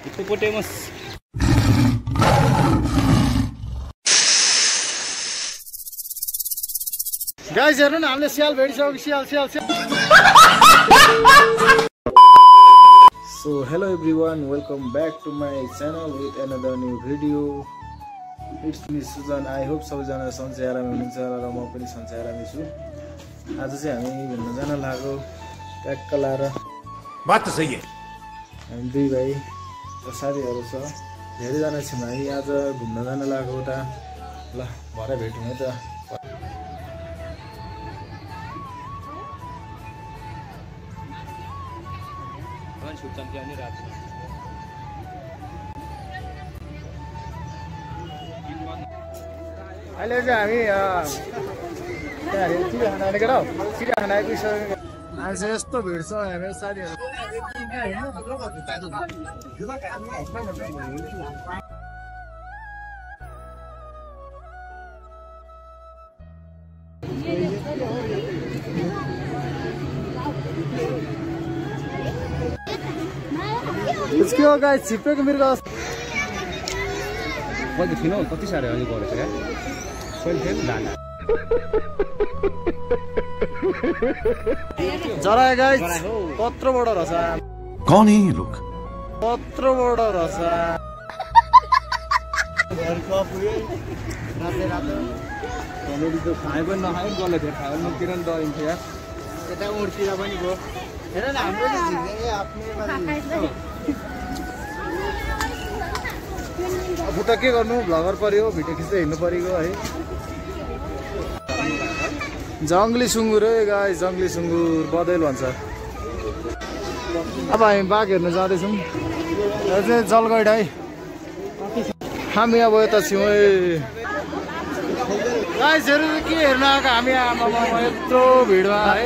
Hippopotamus guys हेर्नु न हामीले स्याल भेटिसक्यो स्याल स्याल स्याल So hello everyone, welcome back to my channel with another new video. It's me Sujan. I hope सबैजना सन्चै आरामै हुनुहुन्छ र म पनि सन्चै आरामै छु। आज चाहिँ हामी घुम्न जान लाग्यो काक्कला र बात त सही है। हामी दुई भाइ र साथीहरु छ। धेरै जना छौँ हामी आज घुम्न जान लाग्यो उता। ल भरे भेटौँ है त। अहिले चाहिँ हामी चिडियाखाना आएको केटा हो चिडियाखाना आइपुगिसक्यो मान्छे यस्तो भिड छ हाम्रो साथीहरू के हो गाइस छिप्पेको मृग कति थिएन कति साह्रो अघि बढेछ क्या सोल्थेन दाना जरा गाइस कत्रो बडो रहेछ कौन है ये लोग कत्रो बडो रहेछ कमेडी त खाए पनि नखाए गल्ल थियो खायो मुक्तिर नि दरिन्छ यार यता उडतिर पनि गयो हेर न हाम्रो अब त के गर्नु भ्लगर पर्यो भिडियो खिच्दै हिँड्नु परेको है जङ्गली सुँगुर है गाइस जङ्गली सुँगुर बदैल भन्छ अब हामी बाघ हेर्न जाँदैछौँ यो चाहिँ जलगढ है हामी अब यता छौँ है गाइसहरू के हेर्न आएको हामी आमामा यत्रो भिडमा है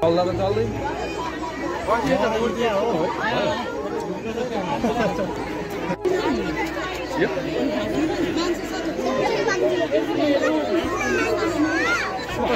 चल्दा त चल्दै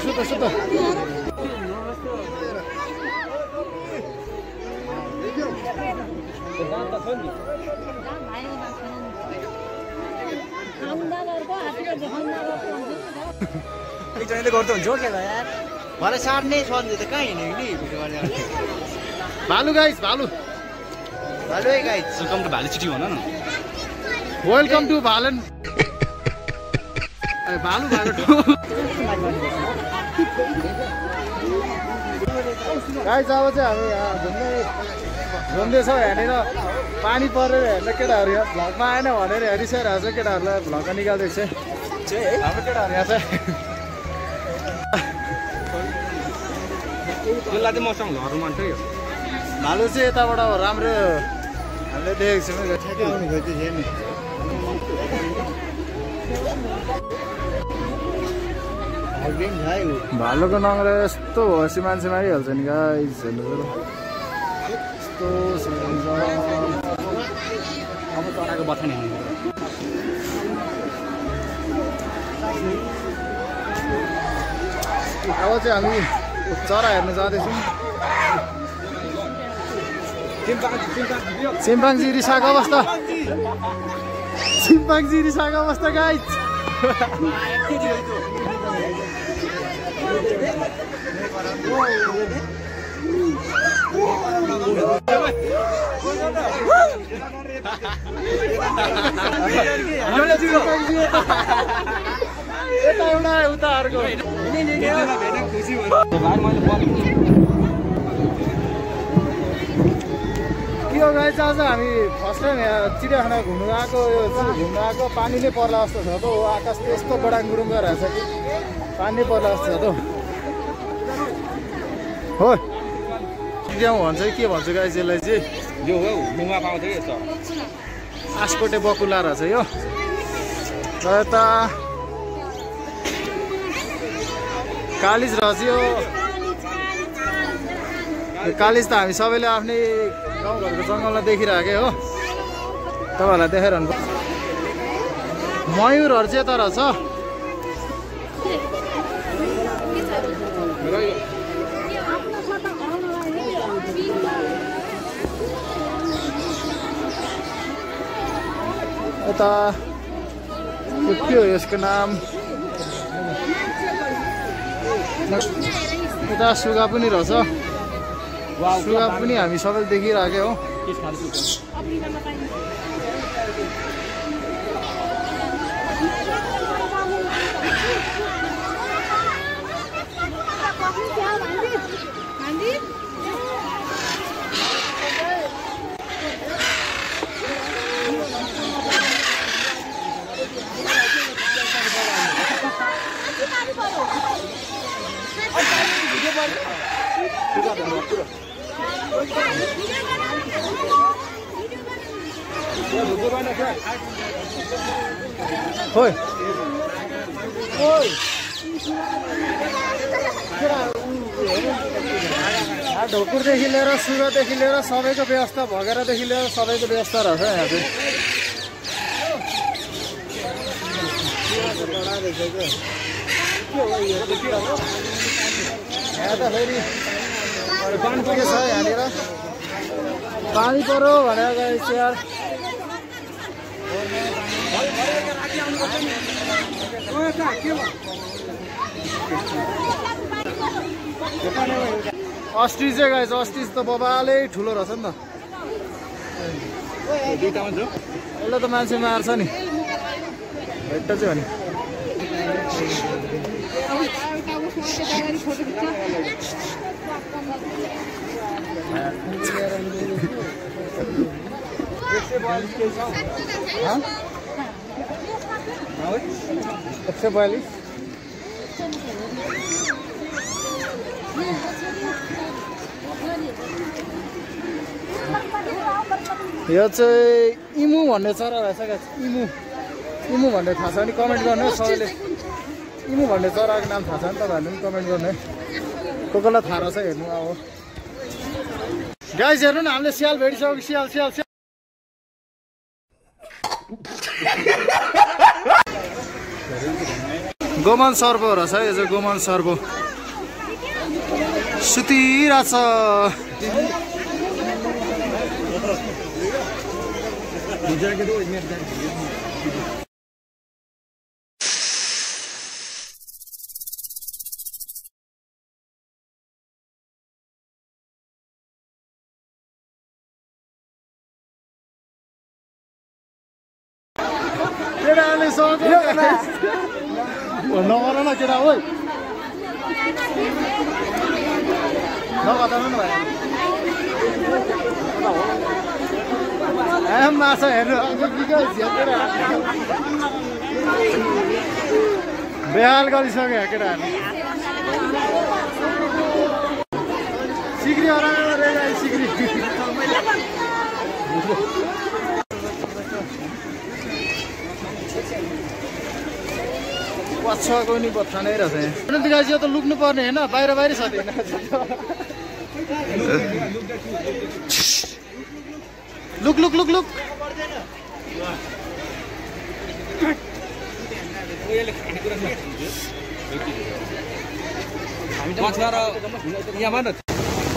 सुत सुत गर्दा हुन्छ हो क्या यार भरे सार्ने सन्जो त कहाँ हिँड्यो नि भिडियो गरेर भालु गाइस भालु भालु है गाइस वेलकम टु भालु सिटी भन न वेलकम टु भालन भालु भालु गाइस अब चाहिँ हामी घुम्दैछौँ यहाँनिर पानी परेर हेर्न केटाहरू यहाँ भ्लगमा आएन भनेर हेरिसकेको छ केटाहरूलाई भ्लगमा निकाल्दैछ हाम्रो केटाहरू यहाँ चाहिँ यसलाई चाहिँ मसँग लड्नु मन थियो भालु चाहिँ यताबाट राम्रो हामीले देखेको छौँ भालुको नङ्ग्रो यस्तो भएपछि मान्छे मारिहाल्छ नि गाइस यस्तो अब चराको बच्चा नि अब चाहिँ हामी चरा हेर्न जाँदैछौँ चिम्पाङ्जी रिसाको अवस्था चिम्पाङ्जी रिसाको अवस्था गाइस यता एउटा उता अर्को के हो गाइस आज हामी फर्स्ट टाइम यहाँ चिडियाखाना घुम्नु आएको पानी नै पर्ला जस्तो छ त आकाश यस्तो बडाङगुरुङ रहेछ कि पानी पर्ला जस्तो छ त हो ड्याउ भन्छ के भन्छ गाइस यसलाई चाहिँ यो हो नुमा पाउँछ कि यस्तो आस्कोटे बकुला रहेछ यो र यता कालिज रहेछ यो कालिज त हामी सबैले आफ्नै गाउँघरको जङ्गलमा देखिरहेकै हो तपाईँहरूलाई देखाइरहनु मयुरहरू चाहिँ यता रहेछ यता के हो यसको नाम यता सुगा पनि रहेछ सुगा पनि हामी सबैले देखिरहेकै हो खोइ ढोकुरदेखि लिएर सुरदेखि लिएर सबैको व्यवस्था भगेरादेखि लिएर सबैको व्यवस्था रहेछ यहाँ चाहिँ यहाँ त फेरि पानी के छ यहाँनिर पानी पऱ्यो भनेर गएछ यार अस्ट्रिच चाहिँ गएछ अस्ट्रिच त बबाले ठुलो रहेछ नि त यसले त मान्छे मार्छ नि भेट्टा चाहिँ भने $142 यो चाहिँ इमु भन्ने चरा रहेछ क्या इमु इमु भन्ने थाहा छ भने कमेन्ट गर्नु सबैले इमु भन्ने चराको नाम थाहा छ भने तपाईँहरूले पनि कमेन्ट गर्नु है कसलाई थाहा रहेछ हेर्नु अब गाइस हेर्नु न हामीले स्याल भेटिसक्यो स्याल स्याल स्याल गोमन सर्पो रहेछ है यो चाहिँ गोमन सर्पो सुतिरहेछ केटाले नगर न केटा ओ नगर्नु भयो माछा हेर्नु बेहाल गरिसक्यो केटाहरू सिक्री हराएर सिक्री पछुवाको नि बत्था नै रहेछ यहाँ त लुक्नु पर्ने होइन बाहिर बाहिर छ लुक लुक लुक लुक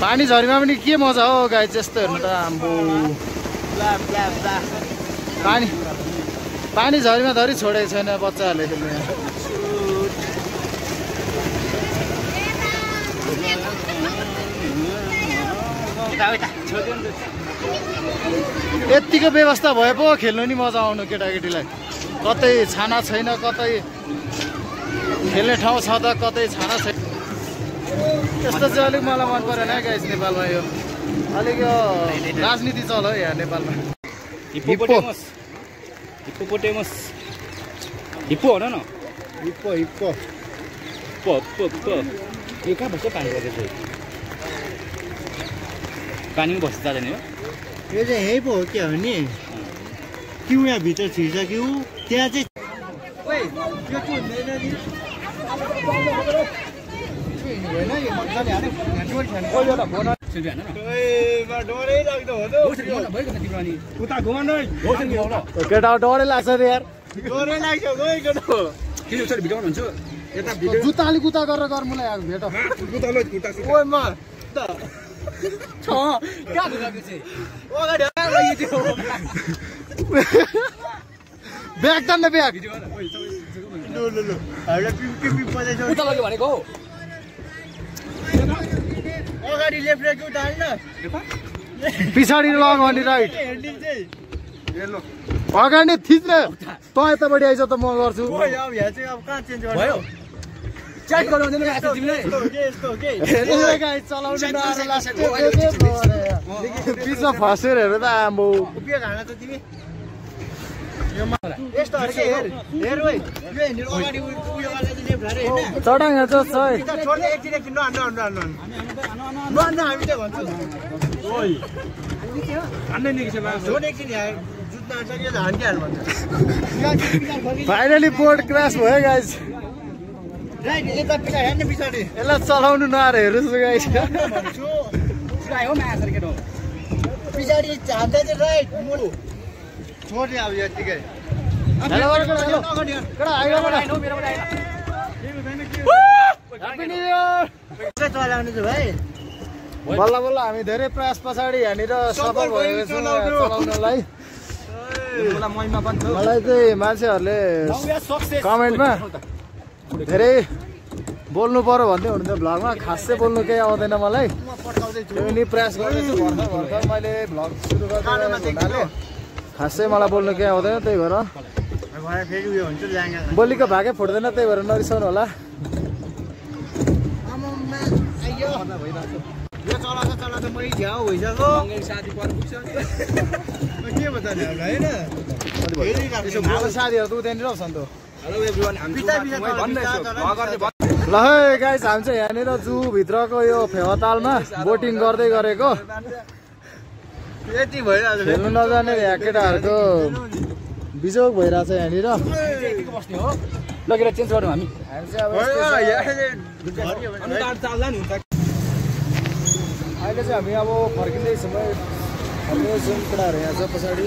पानी झरीमा पनि के मजा हो गाई त्यस्तो हेर्नु त आम्बो पानी झरीमा धरि छोडेको छैन बच्चाहरूले खेल्ने यतिको व्यवस्था भए पो खेल्नु नि मजा आउनु केटाकेटीलाई कतै छाना छैन कतै खेल्ने ठाउँ छ त कतै छाना छैन त्यस्तो चाहिँ अलिक मलाई मन परेन गाइस नेपालमा यो अलिक यो राजनीति चल्यो यहाँ नेपालमा हिप्पोपोटेमस हिप्पो हो न हिप्पो हिप्पो यो कहाँ बस्छ पानी पर्दैछ पानीमा बस्छ जाँदैन यो यो चाहिँ यही पो हो के हो नि क्यु यहाँ भित्र छिर्छ क्यु त्यहाँ चाहिँ ओइ यो के हुँदैन नि होइन यो मजाले हाने डोरी छैन ओइ एउटा फोन सुन्नु हैन ओइ म डोरै लाग्दो हो त भइको त तिम्रो अनि उता घुमा नै होस् नि होला केटा डरै लाग्छ नि यार डोरै लाग्छ गइ केटा किन यसरी भिडियो भन्छु यता भिडियो जुत्ताले कुता गरेर गर मलाई आएको भेट कुता लो कुता ओइ म त छ कहाँ गएको चाहिँ अगाडि लागि थियो ब्याग त न ब्याग भिडियो गर्न ओइ लो लो लो हाउडा पिपी बजाइछ उता लग्यो भनेको अगाडि लेफ्ट राइट उता हाल्न पछाडि लग अनि राइट हेन्डल चाहिँ हेलो अगाडि थिच्न त यतापट्टि आइज त म गर्छु ओइ अब यहाँ चाहिँ अब कहाँ चेन्ज गर्नु भयो च्याट गर्नु हुँदैन आएको तिमीले यस्तो के हेर्नु गाइस चलाउनु नआएर लास्ट पिछा फसेर हेर्नु त आम्बो उभियो घाँडा त तिमी यस्तो हर्के हेर हेर ओइ यो हेन्डल अगाडि उयो गर्दा चाहिँ लेफ्ट हारे हैन चढाङ छ है छोड्दै एकछिन न हामी चाहिँ भन्छु ओइ हान्नै नि किसे बास छोड एकछिन यहाँ जुत्न आन्छ कि हान्के हाल भन्छ फाइनली बोर्ड क्रास भयो गाइस राइट यता पिछाडि हेर्न पछाडि यसलाई चलाउनु नआएर हेर्नुहोस् गाइस भन्छु आयो म आसर केटो पछाडि हान्दा चाहिँ राइट मुडु छोड अब यतिकै हेलो हेलो अगाडि केटा आइगयो केटा आइनो मेरो पनि आइनो ह्यापी न्यू इयर चलाउनु चाहिँ भाइ बल्ल बल्ल हामी धेरै प्रयास पछाडि यहाँनिर सफल भएको छौँ चलाउनलाई मलाई महिमा बन्छ मलाई चाहिँ मान्छेहरूले कमेन्टमा धेरै बोल्नु पर्यो भन्दै हुनुहुन्थ्यो भ्लगमा खास चाहिँ बोल्नु केही आउँदैन मलाई त्यो पनि प्रयास गर्दैछु भर्खर मैले भ्लग सुरु गर्दै हुनाले खास चाहिँ मलाई बोल्नु केही आउँदैन त्यही भएर फेरि उयो हुन्छ ल्याङ्गा बोलीको भागै फुट्दैन त्यही भएर नरिसाउनु होला यो चलाउँदा मै झ्याउ भइसक्यो साथी पर पुग्छ के भन्छ नि होइन हाम्रो साथीहरू त उतानिर आउँछ नि त हेलो एभ्रीवन हामी ल है गाइस हामी चाहिँ यहाँनिर जूभित्रको यो फेवातालमा बोटिङ गर्दै गरेको यति भइरहेको खेल्नु नजाने यहाँ केटाहरूको बिजोग भइरहेछ यहाँनिर बस्ने हो लगेर चेन्ज गरौँ हामी चाहिँ अब अहिले चाहिँ हामी अब फर्किँदैछौँ है फर्किँदैछौँ केटाहरू यहाँ छ पछाडि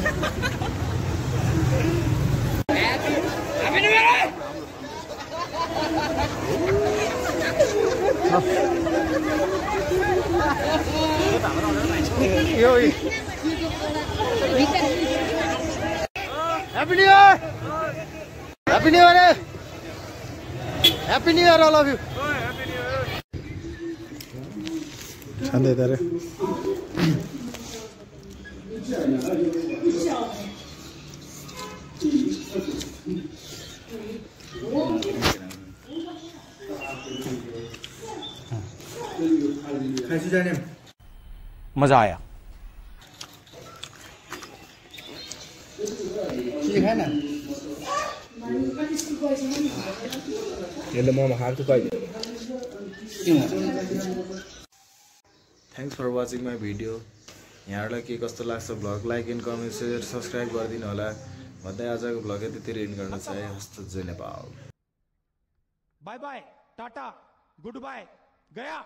यो happy new year happy new year happy new year I love you शान्ति तारे मजा आया यसले ममा खाएको कहिले thanks for watching my video यहाँहरूलाई के कस्तो लाग्छ vlog like and comment share subscribe गरिदिनु होला भन्दै आजको भ्लग यतितिर एन्ड गर्न चाहे हस्त जय Nepal bye bye tata goodbye गया